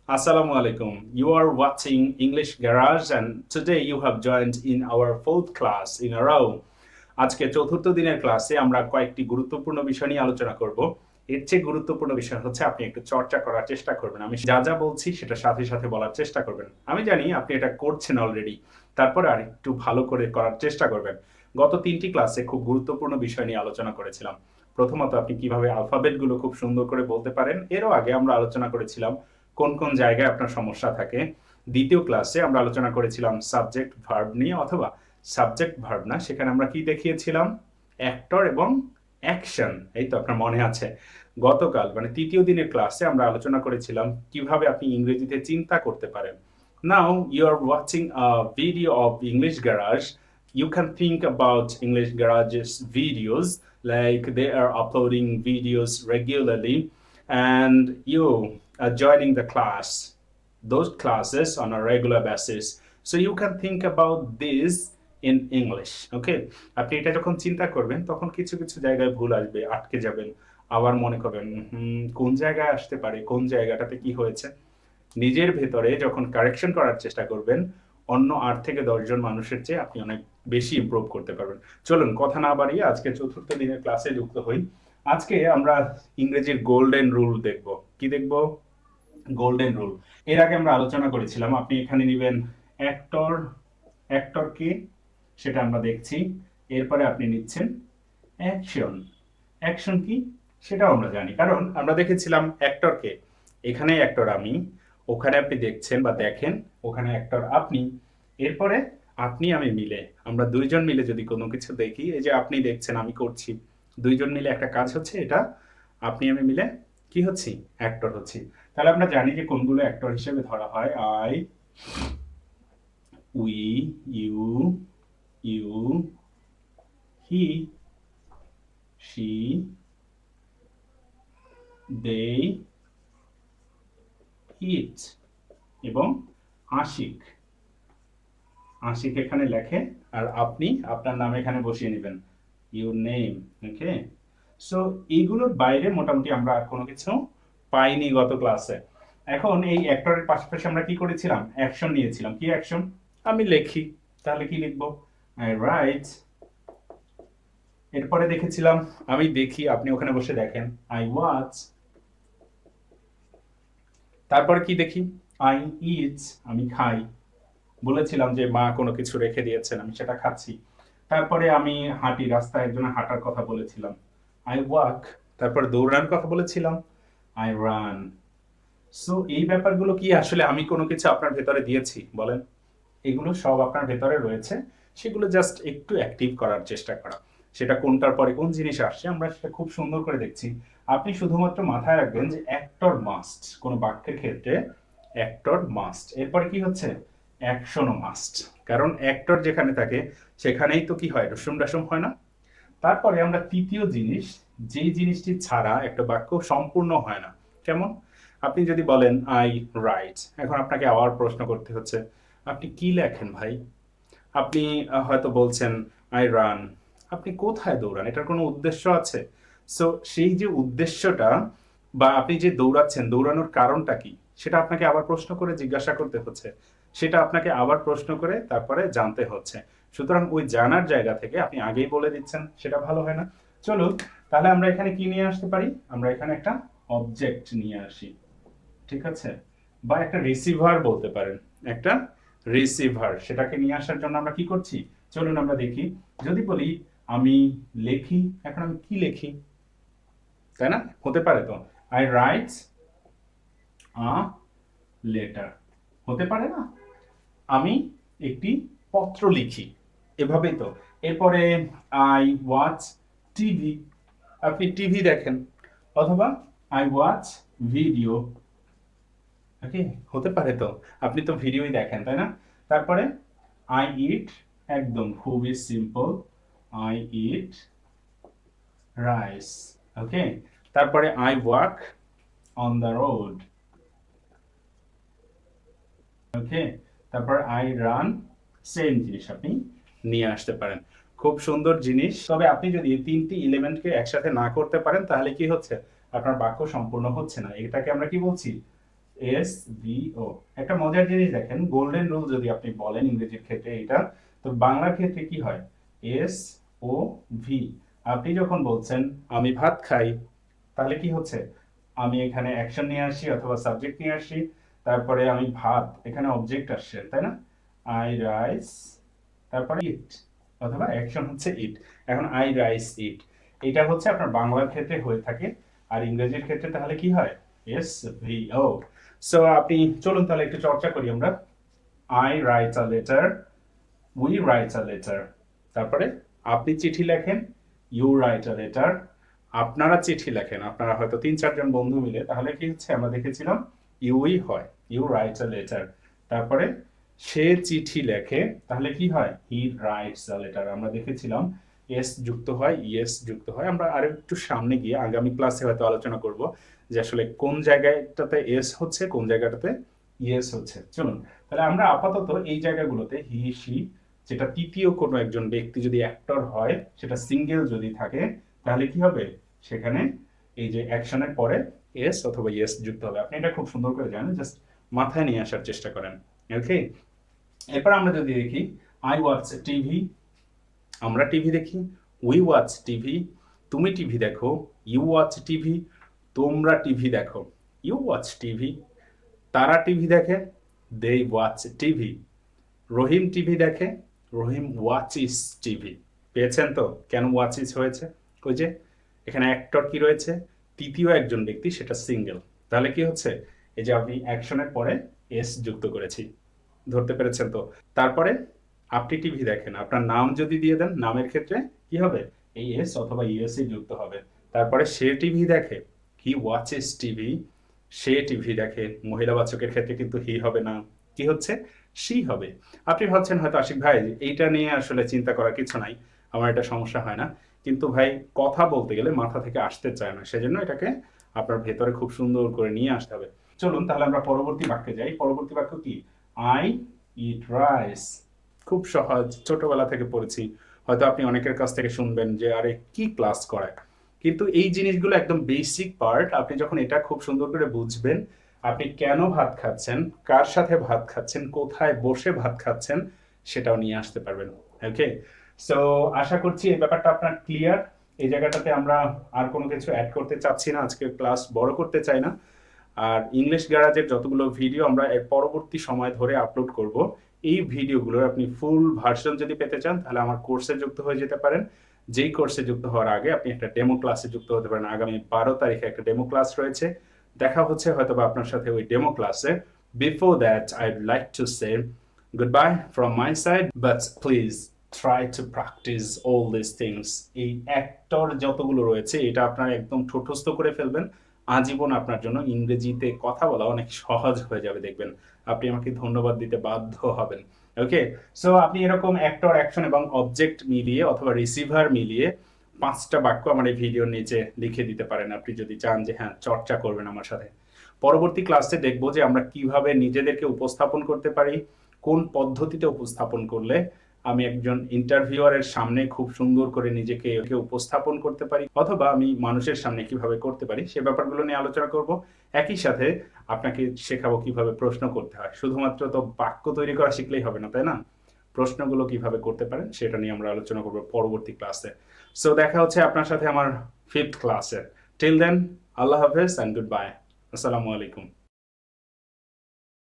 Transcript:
Assalamu alaikum. You are watching English Garage and today you have joined in our fourth class in a row. আজকে চতুর্থ দিনের ক্লাসে আমরা কয়েকটি গুরুত্বপূর্ণ বিষয় নিয়ে আলোচনা করব। এর চেয়ে গুরুত্বপূর্ণ বিষয় হচ্ছে আপনি একটু চর্চা করার চেষ্টা করবেন। আমি যা যা বলছি সেটা সাথে সাথে বলার চেষ্টা করবেন। আমি জানি আপনি এটা করছেন অলরেডি, তারপরে আর একটু ভালো করে করার চেষ্টা করবেন। গত তিনটি ক্লাসে খুব গুরুত্বপূর্ণ বিষয় নিয়ে আলোচনা করেছিলাম। প্রথমত আপনি কিভাবে আলফাবেটগুলো খুব সুন্দর করে বলতে পারেন, এরও আগে আমরা আলোচনা করেছিলাম কোন কোন জায়গায় আপনার সমস্যা থাকে। দ্বিতীয় ক্লাসে আমরা আলোচনা করেছিলাম সাবজেক্ট ভার্ব নিয়ে, অথবা সাবজেক্ট ভার্ব না, সেখানে আমরা কি দেখিয়েছিলাম, অ্যাক্টর এবং অ্যাকশন। এই তো আপনার মনে আছে। গতকাল মানে তৃতীয় দিনের ক্লাসে আমরা আলোচনা করেছিলাম কিভাবে আপনি ইংরেজিতে চিন্তা করতে পারেন। Now you are watching a video of English garage. You can think about English Garage's videos, like they are uploading videos regularly, and you are joining the class, those classes on a regular basis. So you can think about this in English. Okay? আপনি এটা যখন চিন্তা করবেন তখন কিছু কিছু জায়গায় ভুল আসবে, আটকে যাবেন, আবার মনে করবেন কোন জায়গায় আসতে পারে, কোন জায়গাটাতে কি হয়েছে। নিজের ভেতরে যখন কারেকশন করার চেষ্টা করবেন, অন্য ৮ থেকে ১০ জন মানুষের চেয়ে আপনি অনেক বেশি ইমপ্রুভ করতে পারবেন। চলুন কথা না বাড়িয়ে আজকে চতুর্থ দিনের ক্লাসে যুক্ত হই। আজকে আমরা ইংরেজির গোল্ডেন রুল দেখব। কি দেখব? Golden rule. এর আগে আমরা আলোচনা করেছিলাম আপনি এখানে নেবেন অ্যাক্টর, অ্যাক্টর কে সেটা আমরা দেখছি। এরপরে আপনি নিচ্ছেন অ্যাকশন। অ্যাকশন কি সেটাও আমরা জানি, কারণ আমরা দেখেছিলাম অ্যাক্টরকে, এখানে অ্যাক্টর আমি, ওখানে আপনি দেখছেন বা দেখেন, ওখানে অ্যাক্টর আপনি। এরপরে আপনি আমি মিলে, আমরা দুইজন মিলে যদি কোনো কিছু দেখি, এই যে আপনি দেখছেন আমি করছি, দুইজন মিলে একটা কাজ হচ্ছে, এটা আপনি আমি মিলে কি হচ্ছি, অ্যাক্টর হচ্ছি। তাহলে আমরা জানি যে কোনগুলো অ্যাক্টর হিসেবে ধরা হয়। I, we, you, you, he, she, they, it এবং আশিক। আশিক এখানে লেখে, আর আপনি আপনার নাম এখানে বসিয়ে নেবেন, ইউর নেম। ওকে, সো এইগুলোর বাইরে মোটামুটি আমরা আর কোনো কিছু পাইনি গত ক্লাসে। এখন এই অ্যাক্টরের পাশাপাশি আমরা কি করেছিলাম, অ্যাকশন নিয়েছিলাম। কি অ্যাকশন? আমি লেখি, তাহলে কি লিখবো, আই রাইট। এরপরে দেখেছিলাম আমি দেখি, আপনি ওখানে বসে দেখেন, আই ওয়াচ। তারপরে কি দেখি, আই ইট, আমি খাই। বলেছিলাম যে মা কোনো কিছু রেখে দিয়েছেন, আমি সেটা খাচ্ছি। তারপরে আমি হাঁটি, রাস্তায় একজনের হাঁটার কথা বলেছিলাম, আই ওয়াক। তারপরে দৌড়ানোর কথা বলেছিলাম, আই রান। সো এই ব্যাপারগুলো কি আসলে আমি কোনো কিছু আপনার ভেতরে দিয়েছি বলেন? এগুলো সব আপনার ভেতরে রয়েছে, সেগুলো জাস্ট একটু অ্যাক্টিভ করার চেষ্টা করা। সেটা কোনটার পরে কোন জিনিস আসছে আমরা সেটা খুব সুন্দর করে দেখছি। আপনি শুধুমাত্র মাথায় রাখবেন যে অ্যাক্টর মাস্ট, কোনো বাক্যের ক্ষেত্রে অ্যাক্টর মাস্ট। এরপরে কি হচ্ছে, অ্যাকশনও মাস্ট, কারণ অ্যাক্টর যেখানে থাকে সেখানেই তো কি হয়, রসুম রাসুম হয় না। তারপরে আমরা তৃতীয় জিনিস, যেই জিনিসটি ছাড়া একটা বাক্য সম্পূর্ণ হয় না। কেমন? আপনি যদি বলেন আই রাইট, এখন আপনাকে আবার প্রশ্ন করতে হচ্ছে আপনি কি লেখেন ভাই। আপনি হয়তো বলছেন আই রান, আপনি কোথায় দৌড়ান, এটার কোনো উদ্দেশ্য আছে? সো সেই যে উদ্দেশ্যটা, বা আপনি যে দৌড়াচ্ছেন, দৌড়ানোর কারণটা কি, সেটা আপনাকে আবার প্রশ্ন করে জিজ্ঞাসা করতে হচ্ছে, সেটা আপনাকে আবার প্রশ্ন করে তারপরে জানতে হচ্ছে। সুতরাং ওই জানার জায়গা থেকে আপনি আগেই বলে দিচ্ছেন, সেটা ভালো হয় না। চলুন তাহলে আমরা এখানে কি নিয়ে আসতে পারি, আমরা এখানে একটা অবজেক্ট নিয়ে আসি, ঠিক আছে, বা একটা রিসিভার বলতে পারেন, একটা রিসিভার। সেটাকে নিয়ে আসার জন্য আমরা কি করছি, চলুন আমরা দেখি। যদি বলি আমি লেখি, এখন আমি কি লেখি, তাই না? হতে পারে তো আই রাইট আ লেটার, হতে পারে না? আমি একটি পত্র লিখি, এভাবেই তো। এরপরে আই ওয়াচ টিভি, আপনি টিভি দেখেন, অথবা আই ওয়াচ ভিডিও। ওকে, হতে পারে তো, আপনি তো ভিডিওই দেখেন, তাই না? তারপরে আই ইট, একদম খুবই simple, I eat rice. Okay, তারপরে I walk on the road. Okay, তারপর আই রান, সেম জিনিস আপনি নিয়ে আসতে পারেন। খুব সুন্দর জিনিস, তবে আপনি যদি এই তিনটি এলিমেন্টকে একসাথে না করতে পারেন তাহলে কি হচ্ছে, আপনার বাক্য সম্পূর্ণ হচ্ছে না। এটাকে আমরা কি বলছি, এস ভি ও। একটা মজার জিনিস দেখেন, গোল্ডেন রুল যদি আপনি বলেন ইংরেজির ক্ষেত্রে এটা, তো বাংলার ক্ষেত্রে কি হয়? S O V. আপনি যখন বলছেন আমি ভাত খাই, তাহলে কি হচ্ছে? আমি এখানে অ্যাকশন নিয়ে আসি অথবা সাবজেক্ট নিয়ে আসি, তারপরে আমি ভাত, এখানে অবজেক্ট আসছে, তাই না? আই রাইস, তারপরে ইট, অথবা অ্যাকশন হচ্ছে ইট। এখন আই রাইস ইট, এটা হচ্ছে আপনার বাংলার ক্ষেত্রে হয়ে থাকে। আর ইংরেজির ক্ষেত্রে তাহলে কি হয়? এস ভি ও। সো আপনি চলুন তাহলে একটু চর্চা করি আমরা। I write a letter, we write a letter. তারপরে আপনি চিঠি লেখেন, ইউ রাইট আ লেটার। আপনারা চিঠি লেখেন, আপনারা হয়তো 3-4 জন বন্ধু মিলে, তাহলে কি হচ্ছে? আমরা দেখেছিলাম ইউই হয়, ইউ রাইট আ লেটার। তারপরে সে চিঠি লেখে, তাহলে কি হয়? He writes a letter. আমরা দেখেছিলাম এস যুক্ত হয়, ইএস যুক্ত হয়। আমরা আরো একটু সামনে গিয়ে আগামী ক্লাসে হয়তো আলোচনা করব যে আসলে কোন জায়গাটাতে এস হচ্ছে, কোন জায়গাটাতে ইএস হচ্ছে। চলুন তাহলে আমরা আপাতত এই জায়গাগুলোতে হি সি, যেটা তৃতীয় কোনো একজন ব্যক্তি যদি অ্যাক্টর হয়, সেটা সিঙ্গেল যদি থাকে, তাহলে কি হবে? সেখানে এই যে অ্যাকশনের পরে এস অথবা ইয়েস যুক্ত হবে। আপনি এটা খুব সুন্দর করে জানেন, জাস্ট মাথায় নিয়ে আসার চেষ্টা করেন। ওকে, এরপর আমরা যদি দেখি আই ওয়াচ টিভি, আমরা টিভি দেখি। উই ওয়াচ টিভি, তুমি টিভি দেখো। ইউ ওয়াচ টিভি, তোমরা টিভি দেখো। You watch TV. তারা টিভি দেখে, they watch TV. Rahim TV দেখে, রহিম ওয়াচিস টিভি। পেয়েছেন তো কেন ওয়াচিস হয়েছে? ওই যে এখানে অ্যাক্টর কি রয়েছে? তৃতীয় একজন ব্যক্তি, সেটা সিঙ্গেল। তাহলে কি হচ্ছে? এই যে আপনি অ্যাকশনের পরে এস যুক্ত করেছি, ধরতে পেরেছেন তো? তারপরে আপনি টিভি দেখেন, আপনার নাম যদি দিয়ে দেন, নামের ক্ষেত্রে কি হবে? এই এস অথবা ইএস যুক্ত হবে। তারপরে সে টিভি দেখে, he watches TV. Say TV দেখে, মহিলাবাচকের ক্ষেত্রে কিন্তু হি হবে না, কি হচ্ছে? সি হবে। আপনি ভাবছেন হয়তো আশিক ভাই এইটা নিয়ে আসলে চিন্তা করার কিছু নাই, আমার এটা সমস্যা হয় না। কিন্তু ভাই কথা বলতে গেলে মাথা থেকে আসতে চায় না, সেজন্য এটাকে আপনার ভেতরে খুব সুন্দর করে নিয়ে আসতে হবে। চলুন তাহলে আমরা পরবর্তী বাক্যে যাই। পরবর্তী বাক্য কি? I eat rice. খুব সহজ, ছোটবেলা থেকে পড়েছি। হয়তো আপনি অনেকের কাছ থেকে শুনবেন যে আরে কি ক্লাস করায়, কিন্তু এই জিনিসগুলো একদম বেসিক পার্ট। আপনি যখন এটা খুব সুন্দর করে বুঝবেন, আপনি কেন ভাত খাচ্ছেন, কার সাথে ভাত খাচ্ছেন, কোথায় বসে ভাত খাচ্ছেন, সেটাও নিয়ে আসতে পারবেন। ওকে, সো আশা করছি এই ব্যাপারটা আপনার ক্লিয়ার। এই জায়গাটাতে আমরা আর কোনো কিছু অ্যাড করতে চাচ্ছি না, আজকে ক্লাস বড় করতে চাই না। আর ইংলিশ গ্যারাজের যতগুলো ভিডিও আমরা এর পরবর্তী সময় ধরে আপলোড করব, এই ভিডিওগুলোর আপনি ফুল ভার্সন যদি পেতে চান, তাহলে আমার কোর্সে যুক্ত হয়ে যেতে পারেন। যেই কোর্সে যুক্ত হওয়ার আগে আপনি একটা ডেমো ক্লাসে যুক্ত হতে পারেন। আগামী 12 তারিখে একটা ডেমো ক্লাস রয়েছে, দেখা হচ্ছে হয়তো বা আপনার সাথে ওই ডেমো ক্লাসে। Before that I'd like to say goodbye from my side, but please try to practice all this things. এই অ্যাক্টর যতগুলো রয়েছে, এটা আপনারা একদম ঠোঁটস্থ করে ফেলবেন। আজীবন আপনার জন্য ইংরেজিতে কথা বলা অনেক সহজ হয়ে যাবে, দেখবেন আপনি আমাকে ধন্যবাদ দিতে বাধ্য হবেন। ওকে, সো আপনি এরকম অ্যাক্টর, অ্যাকশন এবং অবজেক্ট মিলিয়ে অথবা রিসিভার মিলিয়ে 5টা বাক্য আমার এই ভিডিওর নিচে লিখে দিতে পারেন, আপনি যদি চান যে হ্যাঁ চর্চা করবেন আমার সাথে। পরবর্তী ক্লাসে দেখবো যে আমরা কিভাবে নিজেদেরকে উপস্থাপন করতে পারি, কোন পদ্ধতিতে উপস্থাপন করলে আমি একজন ইন্টারভিউয়ারের সামনে খুব সুন্দর করে নিজেকে উপস্থাপন করতে পারি, অথবা আমি মানুষের সামনে কিভাবে করতে পারি, সে ব্যাপারগুলো নিয়ে আলোচনা করব। একই সাথে আপনাকে শেখাবো কিভাবে প্রশ্ন করতে হয়। শুধুমাত্র তো বাক্য তৈরি করা শিখলেই হবে না, তাই না? প্রশ্নগুলো কিভাবে করতে পারেন সেটা নিয়ে আমরা আলোচনা করব পরবর্তী ক্লাসে। সো দেখা হচ্ছে আপনার সাথে আমার 5th ক্লাসে। টিল দেন, আল্লাহ হাফেজ অ্যান্ড গুড বাই। আসসালামু আলাইকুম।